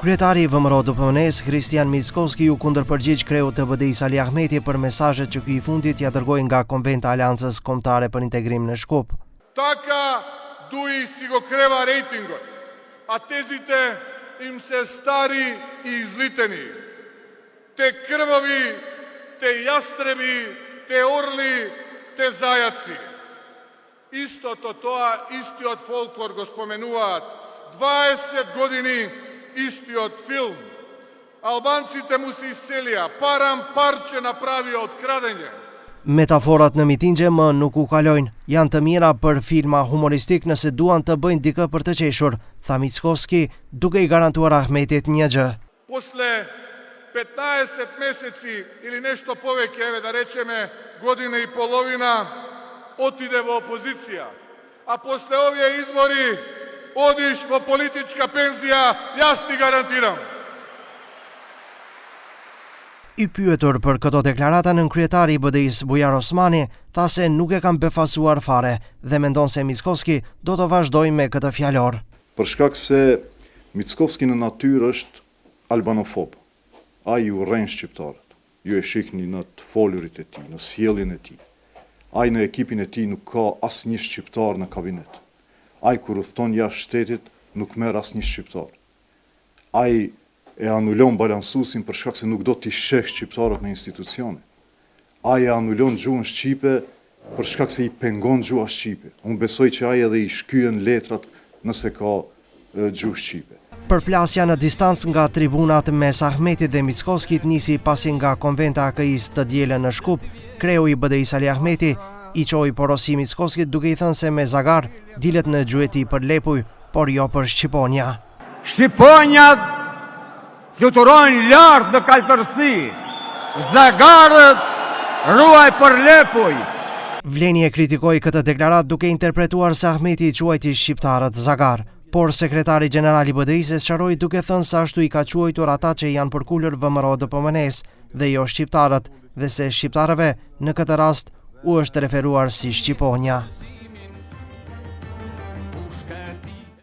Kryetari i VMRO-DPMNE-s Kristian Mickoski u kundërpërgjigj kreut të BDI-s Ali Ahmeti për mesazhet që ky i fundit ja dërgoi nga Konventa Aleancës Kombëtare për Integrim në Shkup. Така дуи си го крева рейтингот, а тезите им се стари и излитени. Те крвави, те јастреби, те орли, те зајаци. Истото тоа, истиот фолклор го споменуваат. 20 години истиот филм. Албанците му се иселија, парам парче направија од крадење. Metaforat në mitingje më nuk u kalojnë, janë të mira për filma humoristik nëse duan të bëjnë dikë për të qeshur, tha Mickoski, duke i garantuar Ahmetit një gjë. После 15 месеци или нешто повеќе, еве да речеме година и половина, отиде во опозиција. А после овие избори одиш во политичка пензија, јас ти гарантирам. I pyetur për këto deklarata, nënkryetari i BDI-s Bujar Osmani tha se nuk e kanë befasuar fare dhe mendon se Mickoski do të vazhdojë me këtë fjalor. Për shkak se Mickoski në natyrë është albanofob. Ai u rren shqiptarët. Ju e shihni në të folurit e tij, në sjelljen e tij. Ai në ekipin e tij nuk ka asnjë shqiptar në kabinet. Ai kur udhton jashtë shtetit nuk merr asnjë shqiptar. Ai e anulon balansusin për shkak se nuk do t'i sheh shqiptarët në institucione. Ai e anulon gjuhën shqipe për shkak se i pengon gjuha shqipe. Unë besoj që ai edhe i shkyen letrat nëse ka gjuhë shqipe. Përplasja në distancë nga tribunat mes Ahmetit dhe Mickoskit nisi pasi nga Konventa AKI-s të dielën në Shkup, kreu i BDI-s Ali Ahmeti i çoi porosi Mickoskit duke i thënë se me Zagar dilet në gjuhëti për Lepuj, por jo për Shqiponja. Shqiponjat fluturojnë lartë në kaltërsi, Zagarët ruaj për Lepuj. Vleni e kritikoi këtë deklarat duke interpretuar se Ahmeti i quajti shqiptarët Zagar, por sekretari gjenerali i BDI-s e sqaroi duke thënë se ashtu i ka quajtur ata që janë përkulur VMRO-DPMNE-s dhe jo shqiptarët, dhe se shqiptarëve në këtë rast u është referuar si Shqiponja.